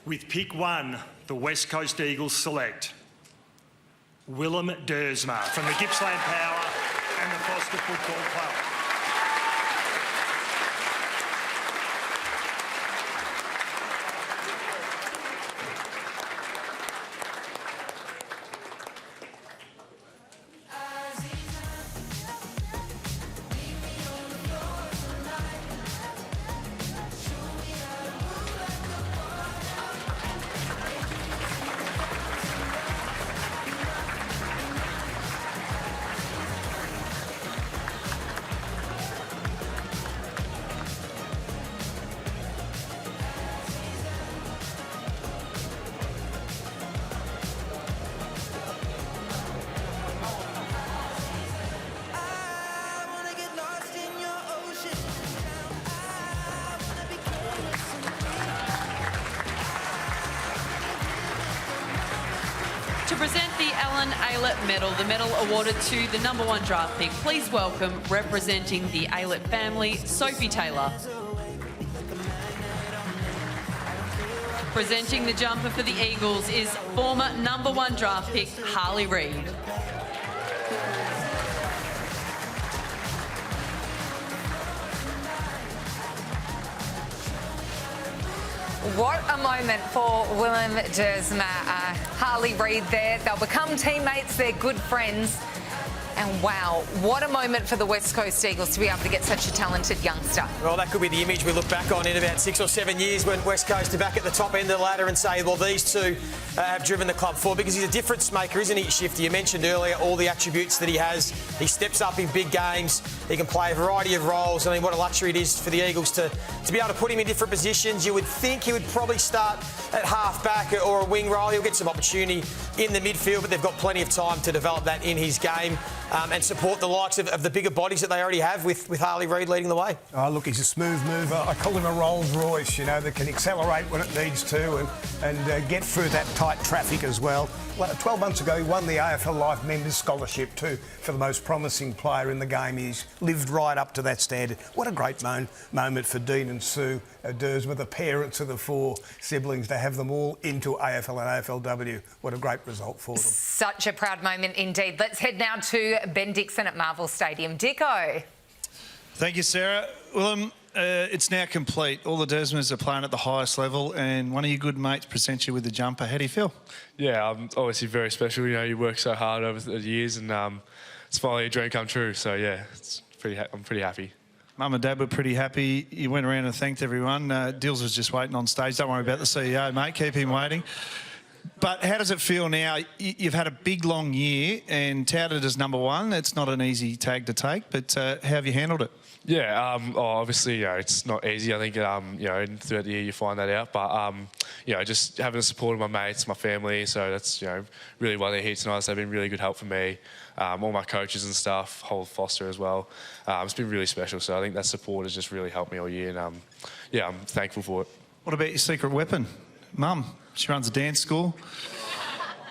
With pick 1, the West Coast Eagles select Willem Duursma from the Gippsland Power and the Foster Football Club. To present the Alan Aylett Medal, the medal awarded to the #1 draft pick, please welcome, representing the Aylett family, Sophie Taylor. Presenting the jumper for the Eagles is former #1 draft pick, Harley Reid. What a moment for Willem Duursma. Harley Reid there. They'll become teammates, they're good friends. And wow, what a moment for the West Coast Eagles to be able to get such a talented youngster. Well, that could be the image we look back on in about 6 or 7 years when West Coast are back at the top end of the ladder and say, well, these two have driven the club forward, because he's a difference maker, isn't he, Shifty? You mentioned earlier all the attributes that he has. He steps up in big games. He can play a variety of roles. I mean, what a luxury it is for the Eagles to be able to put him in different positions. You would think he would probably start at half-back or a wing role. He'll get some opportunity in the midfield, but they've got plenty of time to develop that in his game. And support the likes of the bigger bodies that they already have with Harley Reid leading the way. Oh, look, he's a smooth mover. I call him a Rolls Royce, you know, that can accelerate when it needs to and get through that tight traffic as well. 12 months ago, he won the AFL Life Members Scholarship too for the most promising player in the game. He's lived right up to that standard. What a great moment for Dean and Sue Duursma, the parents of the 4 siblings, to have them all into AFL and AFLW. What a great result for them. Such a proud moment indeed. Let's head now to Ben Dixon at Marvel Stadium. Dicko. Thank you, Sarah. Willem, it's now complete. All the Duursmas are playing at the highest level, and one of your good mates presents you with the jumper. How do you feel? Yeah, obviously very special. You know, you work so hard over the years, and it's finally a dream come true. So yeah, I'm pretty happy. Mum and Dad were pretty happy. You went around and thanked everyone. Dills was just waiting on stage. Don't worry about the CEO, mate. Keep him waiting. But how does it feel now? You've had a big, long year and touted as #1. It's not an easy tag to take, but how have you handled it? Yeah, obviously, you know, it's not easy. I think, you know, throughout the year you find that out. But, you know, just having the support of my mates, my family, so that's, you know, really why they're here tonight. So they've been really good help for me. All my coaches and stuff, whole Foster as well. It's been really special. So I think that support has just really helped me all year. And, yeah, I'm thankful for it. What about your secret weapon? Mum, she runs a dance school.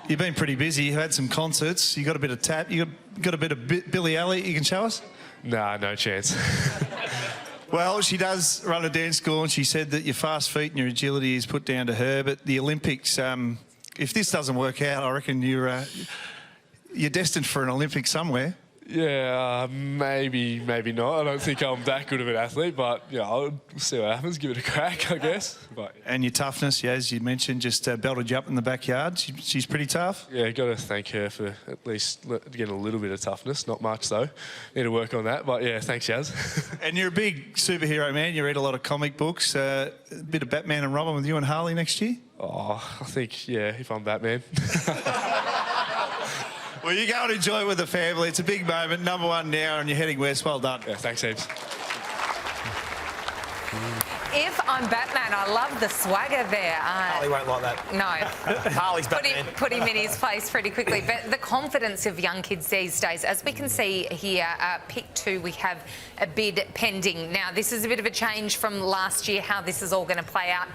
You've been pretty busy. You had some concerts. You got a bit of tap. You got a bit of Billy Elliot you can show us? Nah, no chance. Well, she does run a dance school, and she said that your fast feet and your agility is put down to her. But the Olympics, if this doesn't work out, I reckon you're destined for an Olympic somewhere. Yeah, maybe not. I don't think I'm that good of an athlete, but yeah, I'll see what happens. Give it a crack, I guess. But and your toughness, yeah, as you mentioned, just belted you up in the backyard. She's pretty tough. Yeah, got to thank her for at least getting a little bit of toughness. Not much though. Need to work on that. But yeah, thanks, Yaz. And you're a big superhero man. You read a lot of comic books. A bit of Batman and Robin with you and Harley next year. Oh, I think yeah, if I'm Batman. Well, you go and enjoy it with the family. It's a big moment. #1 now, and you're heading west. Well done. Yeah, thanks, heaps. If I'm Batman, I love the swagger there. Harley won't like that. No. Harley's Batman. Put him in his place pretty quickly. But the confidence of young kids these days, as we can see here, pick 2, we have a bid pending. Now, this is a bit of a change from last year, how this is all going to play out.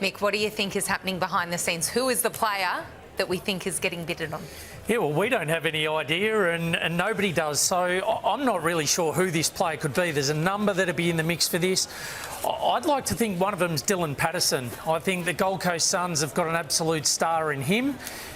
Mick, what do you think is happening behind the scenes? Who is the player that we think is getting bidded on? Yeah, well, we don't have any idea and nobody does, so I'm not really sure who this player could be. There's a number that'll be in the mix for this. I'd like to think one of them's Dylan Patterson. I think the Gold Coast Suns have got an absolute star in him.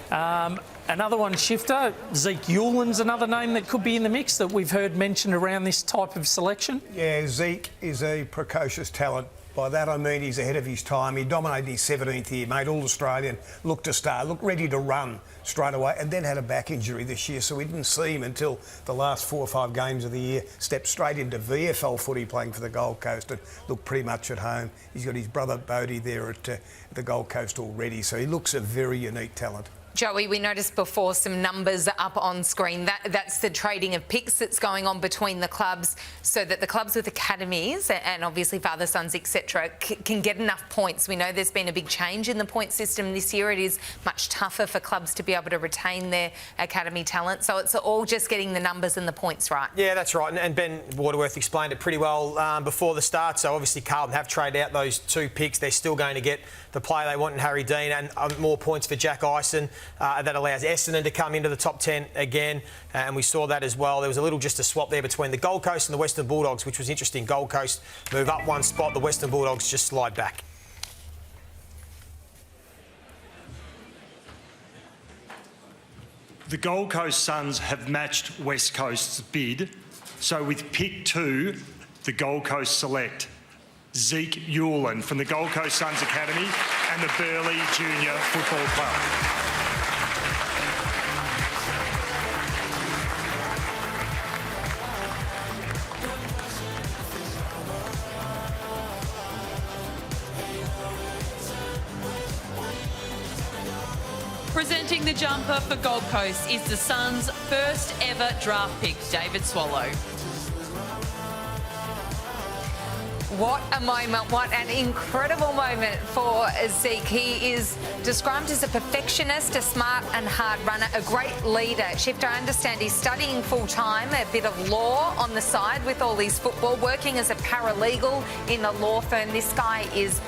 Another one, shifter, Zeke Uwland's another name that could be in the mix that we've heard mentioned around this type of selection. Yeah, Zeke is a precocious talent. By that I mean he's ahead of his time. He dominated his 17th year, made All-Australian, looked a star, looked ready to run straight away, and then had a back injury this year, so we didn't see him until the last 4 or 5 games of the year. Stepped straight into VFL footy playing for the Gold Coast and looked pretty much at home. He's got his brother Bodie there at the Gold Coast already, so he looks a very unique talent. Joey, we noticed before some numbers up on screen. That's the trading of picks that's going on between the clubs so that the clubs with academies and obviously father, sons, etc. can get enough points. We know there's been a big change in the point system this year. It is much tougher for clubs to be able to retain their academy talent. So it's all just getting the numbers and the points right. Yeah, that's right. And Ben Waterworth explained it pretty well before the start. So obviously Carlton have traded out those 2 picks. They're still going to get the player they want in Harry Dean and more points for Jack Ison. That allows Essendon to come into the top 10 again, and we saw that as well. There was a little just a swap there between the Gold Coast and the Western Bulldogs, which was interesting. Gold Coast move up 1 spot, the Western Bulldogs just slide back. The Gold Coast Suns have matched West Coast's bid, so with pick 2, the Gold Coast select Zeke Uwland from the Gold Coast Suns Academy and the Burleigh Junior Football Club. Presenting the jumper for Gold Coast is the Suns' first ever draft pick, David Swallow. What a moment, what an incredible moment for Zeke. He is described as a perfectionist, a smart and hard runner, a great leader. Shifter, I understand he's studying full-time, a bit of law on the side with all his football, working as a paralegal in a law firm. This guy is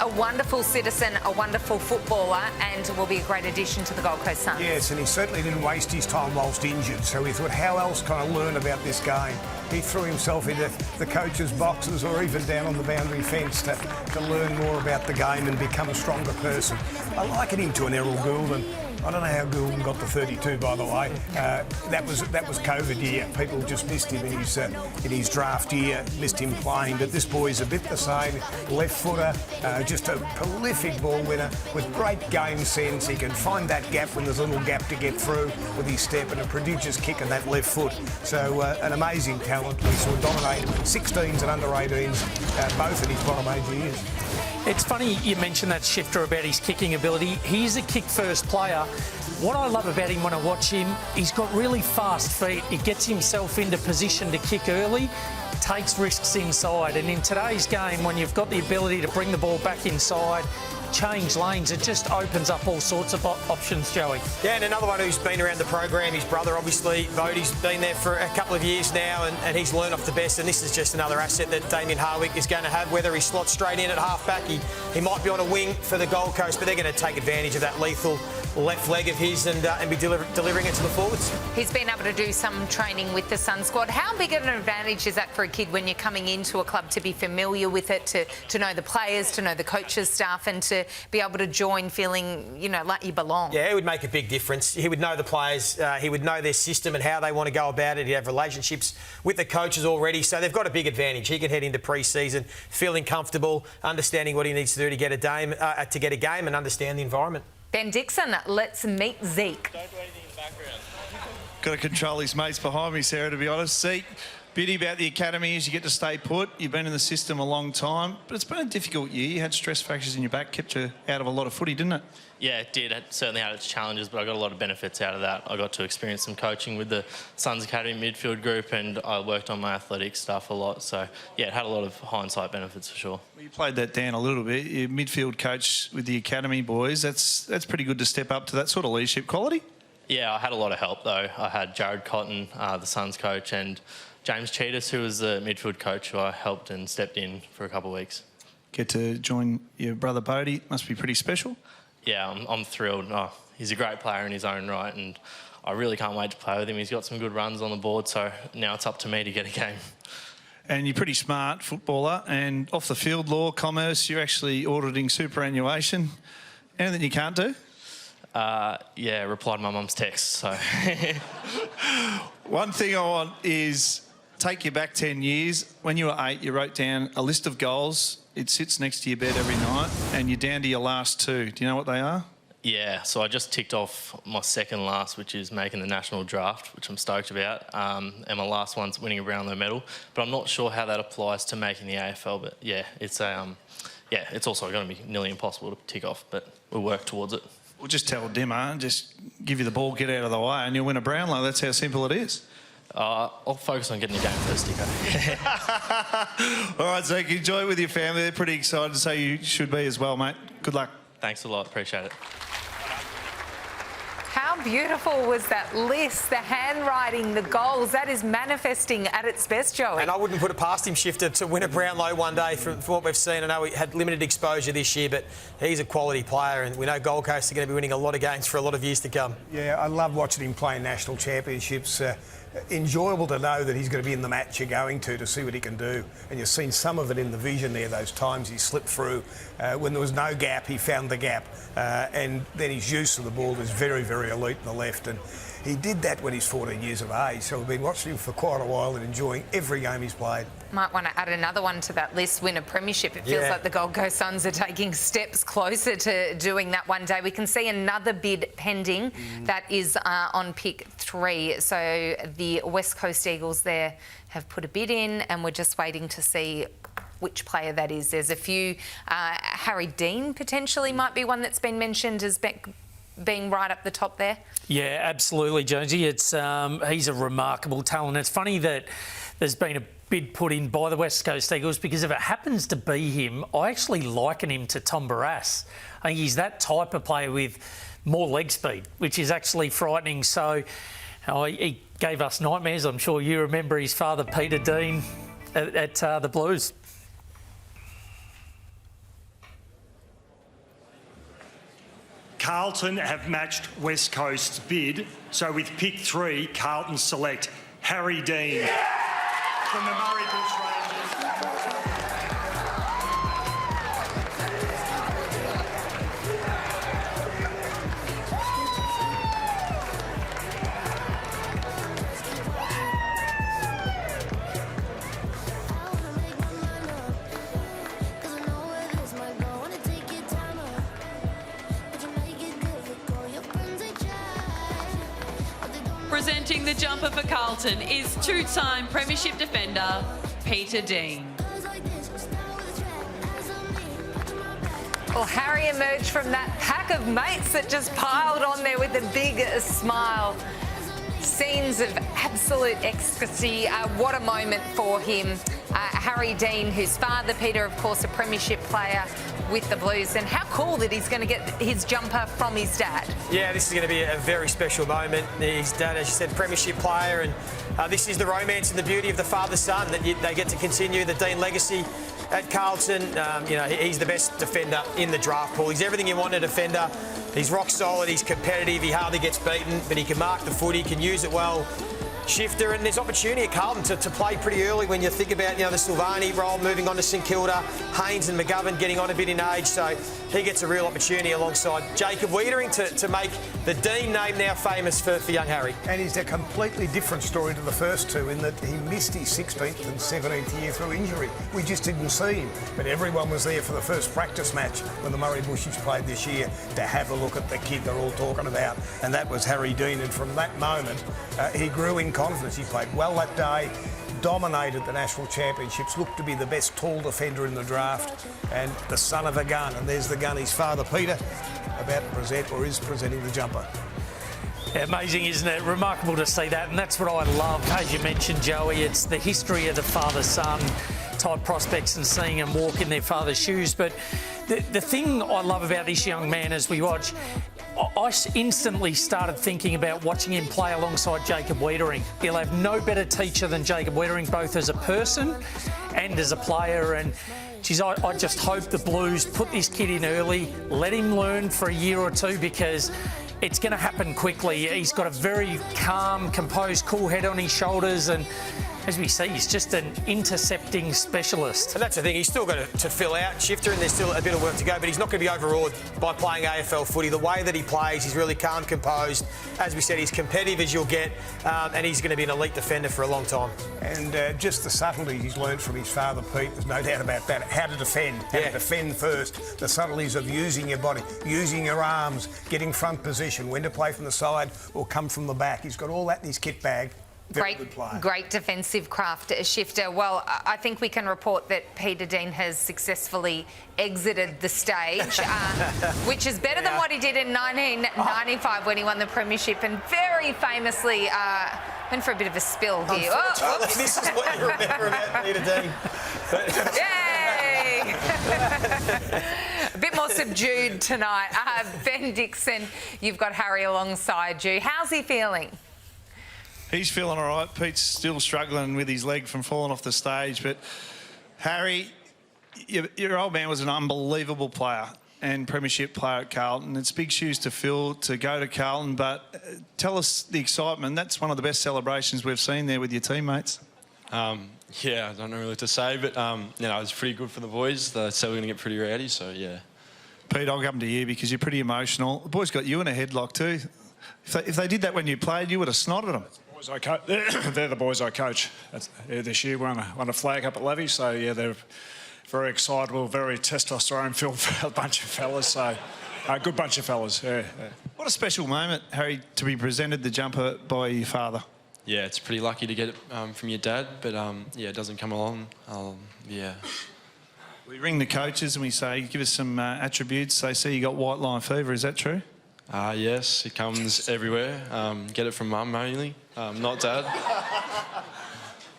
a wonderful citizen, a wonderful footballer, and will be a great addition to the Gold Coast Suns. Yes, and he certainly didn't waste his time whilst injured, so he thought, how else can I learn about this game? He threw himself into the coach's boxes or even down on the boundary fence to learn more about the game and become a stronger person. I liken him to an Errol Goulden. I don't know how Goulden got to 32, by the way. That was COVID year. People just missed him in his draft year, missed him playing. But this boy's a bit the same. Left footer, just a prolific ball winner with great game sense. He can find that gap when there's a little gap to get through with his step, and a prodigious kick in that left foot. So an amazing talent. We saw dominate 16s and under 18s, both in his bottom age years. It's funny you mentioned that, Shifter, about his kicking ability. He's a kick-first player. What I love about him when I watch him, he's got really fast feet. He gets himself into position to kick early, takes risks inside. And in today's game, when you've got the ability to bring the ball back inside, change lanes, it just opens up all sorts of options, Joey. Yeah, and another one who's been around the program, his brother, obviously, Bodie's been there for a couple of years now, and he's learned off the best, and this is just another asset that Damien Harwick is going to have, whether he slots straight in at half-back. He might be on a wing for the Gold Coast, but they're going to take advantage of that lethal left leg of his and be delivering it to the forwards. He's been able to do some training with the Sun squad. How big an advantage is that for a kid when you're coming into a club to be familiar with it, to know the players, to know the coaches, staff, and to be able to join feeling, you know, like you belong? Yeah, it would make a big difference. He would know the players, he would know their system and how they want to go about it. He'd have relationships with the coaches already, so they've got a big advantage. He can head into pre-season feeling comfortable, understanding what he needs to do to get a game and understand the environment. Ben Dixon, let's meet Zeke. Don't do anything in the background. Got to control his mates behind me, Sarah, to be honest. Zeke, beauty about the academy is you get to stay put. You've been in the system a long time, but it's been a difficult year. You had stress fractures in your back, kept you out of a lot of footy, didn't it? Yeah, it did. It certainly had its challenges, but I got a lot of benefits out of that. I got to experience some coaching with the Suns Academy midfield group, and I worked on my athletic stuff a lot. So, yeah, it had a lot of hindsight benefits for sure. Well, you played that down a little bit. Your midfield coach with the academy boys, that's pretty good to step up to that sort of leadership quality. Yeah, I had a lot of help, though. I had Jared Cotton, the Suns coach, and James Cheetahs, who was the midfield coach, who I helped and stepped in for a couple of weeks. Get to join your brother Bodie. Must be pretty special. Yeah, I'm thrilled. Oh, he's a great player in his own right, and I really can't wait to play with him. He's got some good runs on the board, so now it's up to me to get a game. And you're pretty smart footballer, and off the field, law, commerce, you're actually auditing superannuation. Anything you can't do? Yeah, reply to my mum's text, so... One thing I want is take you back 10 years. When you were 8, you wrote down a list of goals. It sits next to your bed every night, and you're down to your last 2. Do you know what they are? Yeah, so I just ticked off my second last, which is making the national draft, which I'm stoked about, and my last one's winning a Brownlow medal. But I'm not sure how that applies to making the AFL. But yeah, it's also going to be nearly impossible to tick off, but we'll work towards it. We'll just tell Dimmer, just give you the ball, get out of the way, and you'll win a Brownlow. That's how simple it is. I'll focus on getting a game first, Dicko. All right, Zeke, enjoy it with your family. They're pretty excited, so you should be as well, mate. Good luck. Thanks a lot. Appreciate it. How beautiful was that list, the handwriting, the goals? That is manifesting at its best, Joey. And I wouldn't put it past him, Shifter, to win a Brownlow one day from what we've seen. I know he had limited exposure this year, but he's a quality player, and we know Gold Coast are going to be winning a lot of games for a lot of years to come. Yeah, I love watching him play in national championships. Enjoyable to know that he's going to be in the match you're going to see what he can do. And you've seen some of it in the vision there, those times he slipped through. When there was no gap, he found the gap. And then his use of the ball is very, very elite in the left. And he did that when he's 14 years of age. So we've been watching him for quite a while and enjoying every game he's played. Might want to add another one to that list, win a premiership. It feels like the Gold Coast Suns are taking steps closer to doing that one day. We can see another bid pending that is on pick 3. So the West Coast Eagles there have put a bid in, and we're just waiting to see which player that is. There's a few. Harry Dean potentially might be one that's been mentioned as being right up the top there. Yeah, absolutely, Jonesy. It's he's a remarkable talent. It's funny that there's been a bid put in by the West Coast Eagles, because if it happens to be him, I actually liken him to Tom Barrass. I think he's that type of player with more leg speed, which is actually frightening. So he gave us nightmares. I'm sure you remember his father, Peter Dean, at the Blues. Carlton have matched West Coast's bid. So with pick 3, Carlton select Harry Dean from the Murray Bush Rangers. Presenting the jumper for Carlton is 2-time premiership defender Peter Dean. Well, Harry emerged from that pack of mates that just piled on there with a big smile. Scenes of absolute ecstasy. What a moment for him. Harry Dean, whose father, Peter, of course, a premiership player with the Blues. And how cool that he's going to get his jumper from his dad. Yeah, this is going to be a very special moment. His dad, as you said, premiership player, and this is the romance and the beauty of the father-son, that they get to continue the Dean legacy at Carlton. He's the best defender in the draft pool. He's everything you want in a defender. He's rock solid, he's competitive, he hardly gets beaten, but he can mark the footy, can use it well. Shifter, and there's opportunity at Carlton to play pretty early when you think about the Silvani role, moving on to St Kilda, Haynes and McGovern getting on a bit in age, so he gets a real opportunity alongside Jacob Wiedering to make the Dean name now famous for young Harry. And he's a completely different story to the first two, in that he missed his 16th and 17th year through injury. We just didn't see him, but everyone was there for the first practice match when the Murray Bushies played this year to have a look at the kid they're all talking about, and that was Harry Dean. And from that moment, he grew in confidence. He played well that day, dominated the national championships, looked to be the best tall defender in the draft, and the son of a gun. And there's the gun, his father Peter, about to present, or is presenting, the jumper. Yeah, amazing, isn't it? Remarkable to see that, and that's what I love. As you mentioned, Joey, it's the history of the father-son type prospects and seeing them walk in their father's shoes. But the thing I love about this young man as we watch, I instantly started thinking about watching him play alongside Jacob Wiedering. He'll have no better teacher than Jacob Wiedering, both as a person and as a player. And geez, I just hope the Blues put this kid in early, let him learn for a year or two, because it's going to happen quickly. He's got a very calm, composed, cool head on his shoulders, and as we see, he's just an intercepting specialist. And that's the thing, he's still got to fill out, Shifter, and there's still a bit of work to go, but he's not going to be overawed by playing AFL footy. The way that he plays, he's really calm, composed. As we said, he's competitive as you'll get, and he's going to be an elite defender for a long time. And just the subtleties he's learned from his father, Pete, there's no doubt about that. How to defend, how to defend first. The subtleties of using your body, using your arms, getting front position, when to play from the side or come from the back. He's got all that in his kit bag. Great defensive craft, Shifter. Well, I think we can report that Peter Dean has successfully exited the stage, which is better than what he did in 1995 when he won the premiership, and very famously went for a bit of a spill here. This is what you remember about Peter Dean. Yay! A bit more subdued tonight. Ben Dixon, you've got Harry alongside you. How's he feeling? He's feeling all right. Pete's still struggling with his leg from falling off the stage. But, Harry, your old man was an unbelievable player and premiership player at Carlton. It's big shoes to fill to go to Carlton, but tell us the excitement. That's one of the best celebrations we've seen there with your teammates. Yeah, I don't know really what to say, but, you know, it was pretty good for the boys. They said we're going to get pretty rowdy, so, yeah. Pete, I'll come to you because you're pretty emotional. The boys got you in a headlock too. If they did that when you played, you would have snotted them. They're the boys I coach. This year won a flag up at Levy, so yeah, they're very excitable, very testosterone-filled bunch of fellas. So a good bunch of fellas. Yeah. What a special moment, Harry, to be presented the jumper by your father. Yeah, it's pretty lucky to get it from your dad, but yeah, it doesn't come along. Yeah. We ring the coaches and we say, give us some attributes. They say you got white line fever. Is that true? Yes, it comes everywhere. Get it from mum mainly, not dad.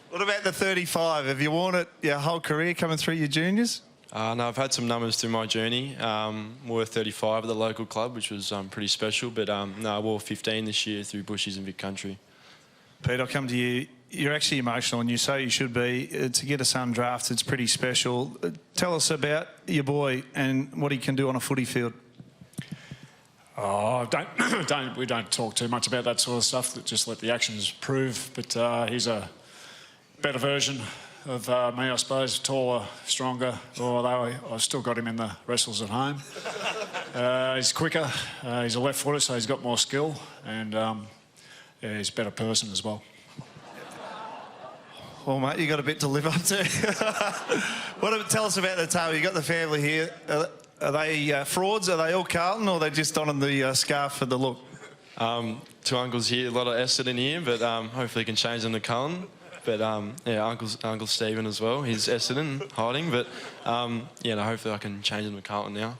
What about the 35? Have you worn it your whole career coming through your juniors? No, I've had some numbers through my journey. Wore 35 at the local club, which was pretty special. But no, I wore 15 this year through Bushies and Vic Country. Pete, I'll come to you. You're actually emotional, and you say you should be. To get a son drafted, it's pretty special. Tell us about your boy and what he can do on a footy field. Oh, we don't talk too much about that sort of stuff. Just let the actions prove. But he's a better version of me, I suppose. Taller, stronger. Although I've still got him in the wrestles at home. He's quicker. He's a left footer, so he's got more skill, and yeah, he's a better person as well. Well, mate, you got a bit to live up to. Tell us about the table. You got the family here. Are they frauds? Are they all Carlton, or are they just on the scarf for the look? Two uncles here, a lot of Essendon here, but hopefully can change them to Cullen. But yeah, Uncle Stephen as well. He's Essendon hiding, but yeah, no, hopefully I can change them to Carlton now.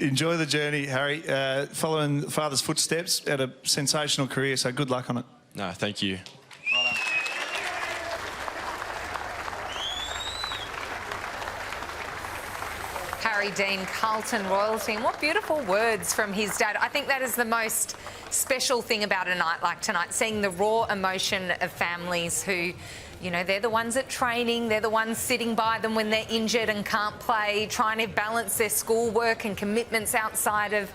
Enjoy the journey, Harry. Following father's footsteps, had a sensational career. So good luck on it. No, thank you. Well done. Harry Dean, Carlton royalty, and what beautiful words from his dad. I think that is the most special thing about a night like tonight, seeing the raw emotion of families who, you know, they're the ones at training, they're the ones sitting by them when they're injured and can't play, trying to balance their schoolwork and commitments outside of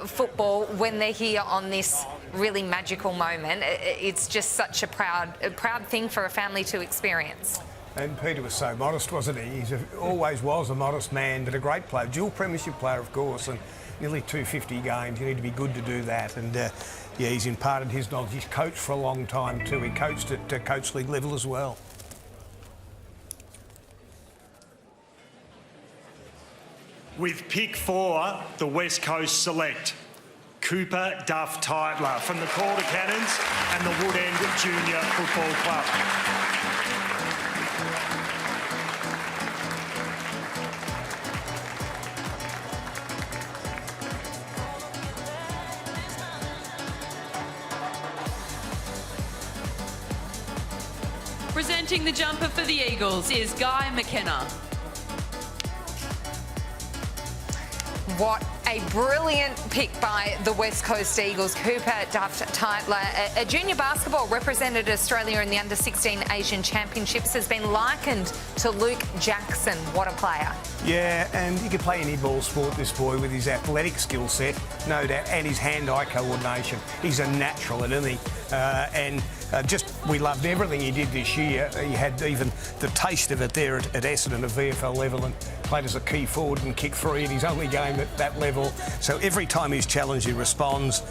football when they're here on this really magical moment. It's just such a proud thing for a family to experience. And Peter was so modest, wasn't he? He always was a modest man, but a great player. Dual premiership player, of course, and nearly 250 games. You need to be good to do that. And, yeah, he's imparted his knowledge. He's coached for a long time, too. He coached at Coach League level as well. With pick 4, the West Coast select Cooper Duff-Tytler from the Calder Cannons and the Woodend Junior Football Club. Presenting the jumper for the Eagles is Guy McKenna. What A brilliant pick by the West Coast Eagles. Cooper Duff-Tytler, a junior basketball, represented Australia in the Under-16 Asian Championships, has been likened to Luke Jackson. What a player. Yeah, and he could play any ball sport, this boy, with his athletic skill set, no doubt, and his hand-eye coordination. He's a natural, isn't he? We loved everything he did this year. He had even the taste of it there at Essendon at VFL level, and played as a key forward and kick free in his only game at that level. So every time he's challenged, he responds.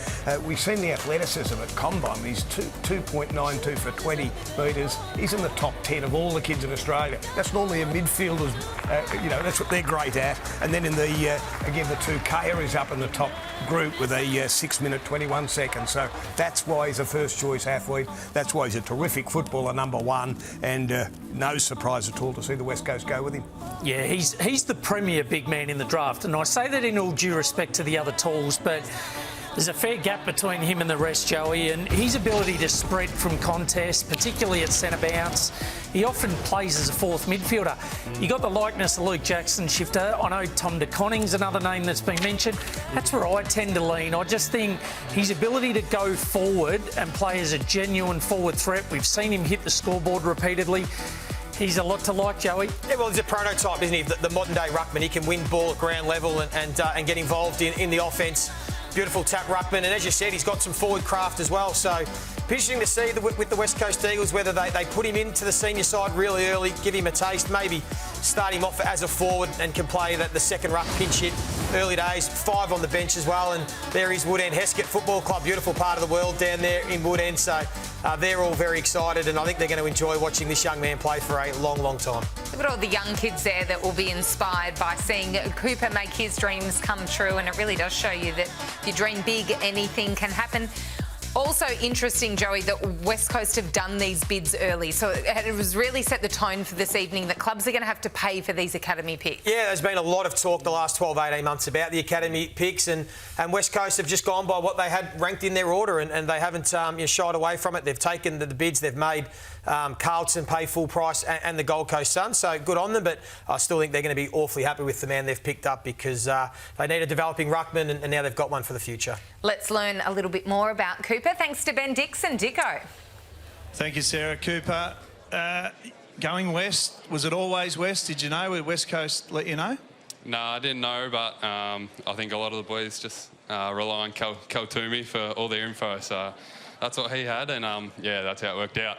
We've seen the athleticism at Combine. He's 2.92 for 20 metres. He's in the top 10 of all the kids in Australia. That's normally a midfielder's, that's what they're great at. And then in the, again, the 2K is up in the top group with a 6 minute 21 seconds. So that's why he's a first choice athlete. That's why he's a terrific footballer, number one. And no surprise at all to see the West Coast go with him. Yeah, he's the premier big man in the draft, and I say that in all due respect to the other talls, but there's a fair gap between him and the rest, Joey, and his ability to spread from contest, particularly at centre bounce. He often plays as a fourth midfielder. You got the likeness of Luke Jackson, Shifter. I know Tom De Conning's another name that's been mentioned. That's where I tend to lean. I just think his ability to go forward and play as a genuine forward threat. We've seen him hit the scoreboard repeatedly. He's a lot to like, Joey. Yeah, well, he's a prototype, isn't he? The modern-day ruckman. He can win ball at ground level and get involved in the offence. Beautiful tap ruckman, and as you said, he's got some forward craft as well. So, interesting to see with the West Coast Eagles whether they put him into the senior side really early, give him a taste, maybe start him off as a forward and can play the second ruck pinch hit early days. 5 on the bench as well, and there is Woodend Heskett Football Club, beautiful part of the world down there in Woodend. So they're all very excited, and I think they're going to enjoy watching this young man play for a long, long time. Look at all the young kids there that will be inspired by seeing Cooper make his dreams come true, and it really does show you that if you dream big, anything can happen. Also interesting, Joey, that West Coast have done these bids early. So it was really set the tone for this evening that clubs are going to have to pay for these academy picks. Yeah, there's been a lot of talk the last 12, 18 months about the academy picks, and West Coast have just gone by what they had ranked in their order, and they haven't shied away from it. They've taken the bids, they've made Carlton pay full price and the Gold Coast Suns, so good on them, but I still think they're going to be awfully happy with the man they've picked up because they need a developing ruckman, and now they've got one for the future. Let's learn a little bit more about Cooper, thanks to Ben Dixon. Dicko. Thank you, Sarah. Cooper, going west, was it always west? Did you know? Would West Coast let you know? No, I didn't know, but I think a lot of the boys just rely on Kel Toomey for all their info, so that's what he had, and yeah, that's how it worked out.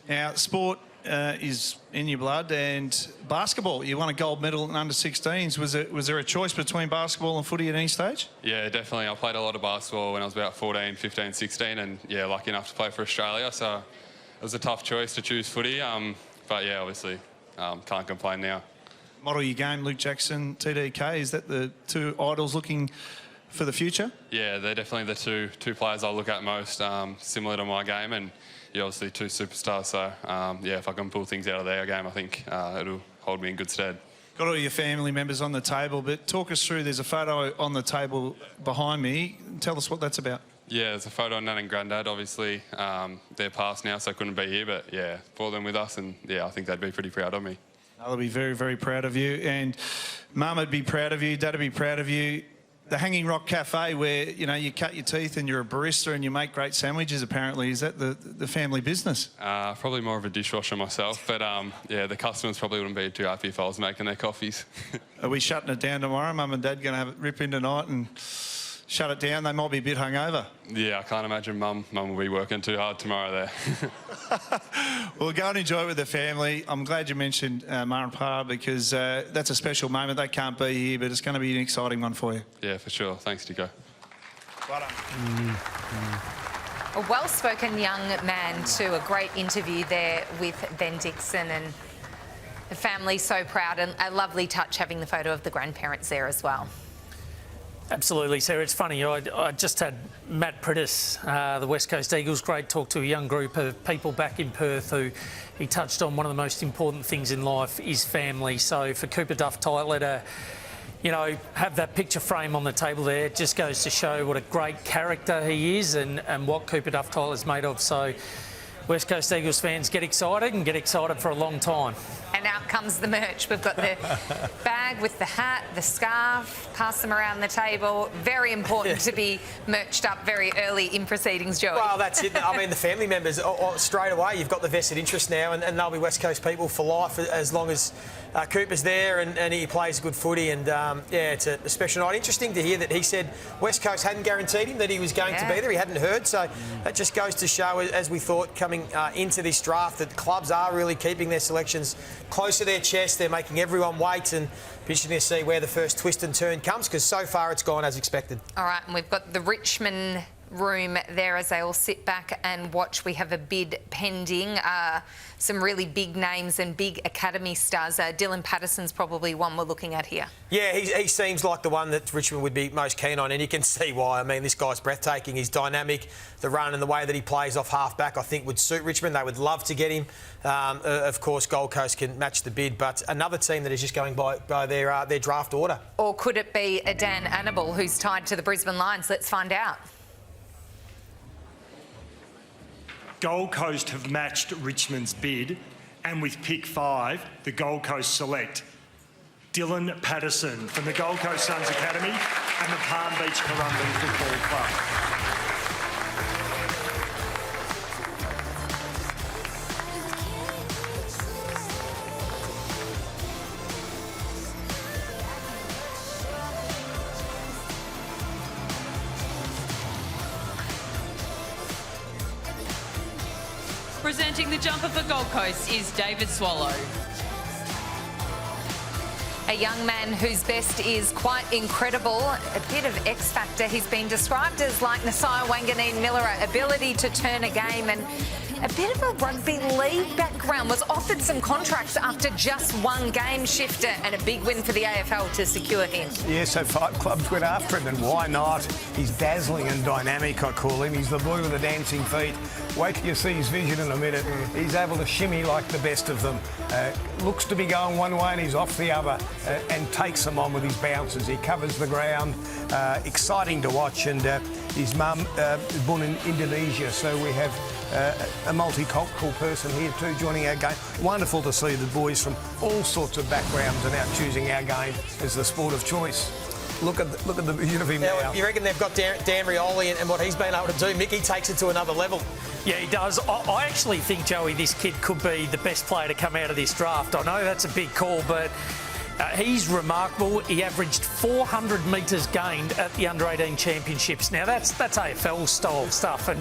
Now, sport is in your blood, and basketball, you won a gold medal in under-16s. Was there a choice between basketball and footy at any stage? Yeah, definitely. I played a lot of basketball when I was about 14, 15, 16, and yeah, lucky enough to play for Australia, so it was a tough choice to choose footy, but yeah, obviously can't complain now. Model your game, Luke Jackson, TDK, is that the two idols looking for the future? Yeah, they're definitely the two players I look at most, similar to my game, and yeah, obviously 2 superstars, so yeah, if I can pull things out of their game, I think it'll hold me in good stead. Got all your family members on the table, but talk us through, there's a photo on the table behind me. Tell us what that's about. Yeah, there's a photo of Nan and Grandad, obviously. They're past now, so I couldn't be here, but yeah, brought them with us, and yeah, I think they'd be pretty proud of me. They'll be very, very proud of you, and Mum would be proud of you, Dad would be proud of you. The Hanging Rock Cafe, where you cut your teeth and you're a barista and you make great sandwiches, apparently, is that the family business? Probably more of a dishwasher myself, but yeah, the customers probably wouldn't be too happy if I was making their coffees. Are we shutting it down tomorrow? Mum and Dad going to have it rip in tonight and shut it down? They might be a bit hungover. Yeah, I can't imagine Mum will be working too hard tomorrow there. Well, go and enjoy it with the family. I'm glad you mentioned Ma and Pa, because that's a special moment. They can't be here, but it's going to be an exciting one for you. Yeah, for sure. Thanks, Dicko. Well done. A well-spoken young man too. A great interview there with Ben Dixon, and the family so proud, and a lovely touch having the photo of the grandparents there as well. Absolutely, Sarah. It's funny, I just had Matt Prittis, the West Coast Eagles, great talk to a young group of people back in Perth who he touched on one of the most important things in life is family. So for Cooper Duff-Tytler to, have that picture frame on the table there, it just goes to show what a great character he is and what Cooper Duff-Tytler's made of. So West Coast Eagles fans get excited and get excited for a long time. And out comes the merch. We've got the bag with the hat, the scarf, pass them around the table. Very important to be merched up very early in proceedings, Joey. Well, that's it. I mean, the family members, straight away, you've got the vested interest now, and they'll be West Coast people for life as long as Cooper's there and he plays good footy. And, yeah, it's a special night. Interesting to hear that he said West Coast hadn't guaranteed him that he was going to be there. He hadn't heard. So that just goes to show, as we thought coming into this draft, that clubs are really keeping their selections close to their chest. They're making everyone wait, and interesting to see where the first twist and turn comes, because so far it's gone as expected. All right, and we've got the Richmond room there as they all sit back and watch. We have a bid pending. Some really big names and big academy stars. Dylan Patterson's probably one we're looking at here. Yeah, he seems like the one that Richmond would be most keen on, and you can see why. I mean, this guy's breathtaking. He's dynamic. The run and the way that he plays off half-back, I think, would suit Richmond. They would love to get him. Of course, Gold Coast can match the bid, but another team that is just going by their draft order. Or could it be a Dan Annable who's tied to the Brisbane Lions? Let's find out. Gold Coast have matched Richmond's bid, and with pick 5, the Gold Coast select Dylan Patterson from the Gold Coast Suns Academy and the Palm Beach Currumbin Football Club. Presenting the jumper for Gold Coast is David Swallow. A young man whose best is quite incredible, a bit of X factor. He's been described as like Nasiah Wanganeen-Miller, ability to turn a game, and a bit of a rugby league background. Was offered some contracts after just one game shifter, and a big win for the AFL to secure him. Yeah, so 5 clubs went after him, and why not? He's dazzling and dynamic, I call him. He's the boy with the dancing feet. Wait till you see his vision in a minute. He's able to shimmy like the best of them. Looks to be going one way and he's off the other, and takes them on with his bounces. He covers the ground. Exciting to watch. And his mum is born in Indonesia, so we have a multicultural person here too joining our game. Wonderful to see the boys from all sorts of backgrounds and out choosing our game as the sport of choice. Look at the vision of him now. You reckon they've got Dan Rioli and what he's been able to do? Mickey takes it to another level. Yeah, he does. I actually think, Joey, this kid could be the best player to come out of this draft. I know that's a big call, but he's remarkable. He averaged 400 metres gained at the Under-18 Championships. Now, that's AFL-style stuff. And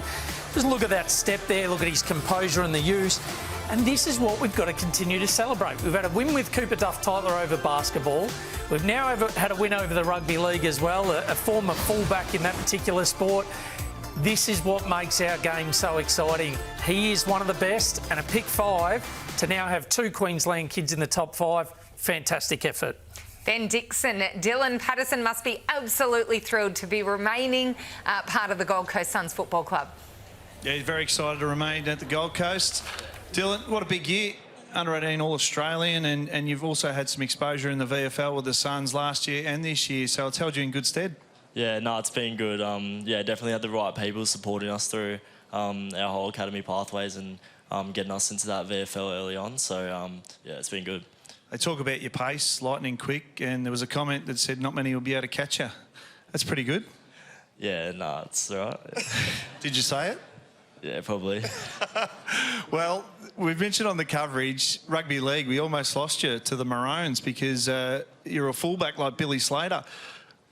just look at that step there. Look at his composure and the use. And this is what we've got to continue to celebrate. We've had a win with Cooper Duff-Tytler over basketball. We've now had a win over the rugby league as well, a former fullback in that particular sport. This is what makes our game so exciting. He is one of the best, and a pick 5 to now have 2 Queensland kids in the top 5. Fantastic effort. Ben Dixon, Dylan Patterson must be absolutely thrilled to be remaining part of the Gold Coast Suns Football Club. Yeah, he's very excited to remain at the Gold Coast. Dylan, what a big year. Under-18 All-Australian, and you've also had some exposure in the VFL with the Suns last year and this year, so it's held you in good stead. Yeah, no, it's been good. Yeah, definitely had the right people supporting us through our whole academy pathways and getting us into that VFL early on. So, yeah, it's been good. They talk about your pace, lightning quick, and there was a comment that said not many will be able to catch you. That's pretty good. Yeah, no, it's all right. Did you say it? Yeah, probably. Well, we've mentioned on the coverage, rugby league, we almost lost you to the Maroons because you're a fullback like Billy Slater.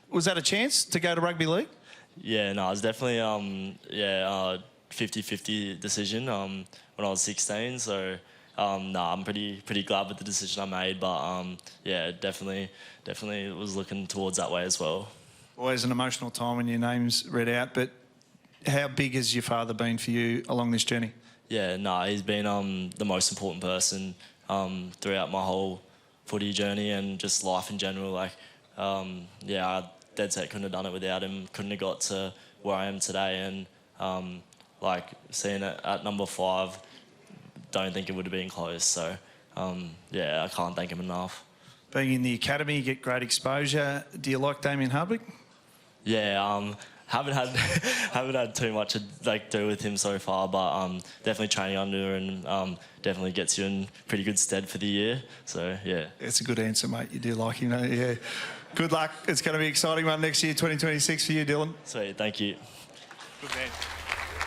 Was that a chance to go to rugby league? Yeah, no, it was definitely 50-50 decision when I was 16. So, no, I'm pretty glad with the decision I made. But, yeah, definitely was looking towards that way as well. Always an emotional time when your name's read out, but how big has your father been for you along this journey? Yeah, no, he's been the most important person throughout my whole footy journey and just life in general. Like, yeah, I dead set couldn't have done it without him. Couldn't have got to where I am today. And like seeing it at number 5, don't think it would have been close. So yeah, I can't thank him enough. Being in the academy, you get great exposure. Do you like Damien Hardwick? Yeah, haven't had too much to do with him so far, but definitely training under and definitely gets you in pretty good stead for the year. So yeah, it's a good answer, mate. You do like him, don't you? Yeah. Good luck. It's going to be an exciting one next year, 2026 for you, Dylan. Sweet, thank you. Good man.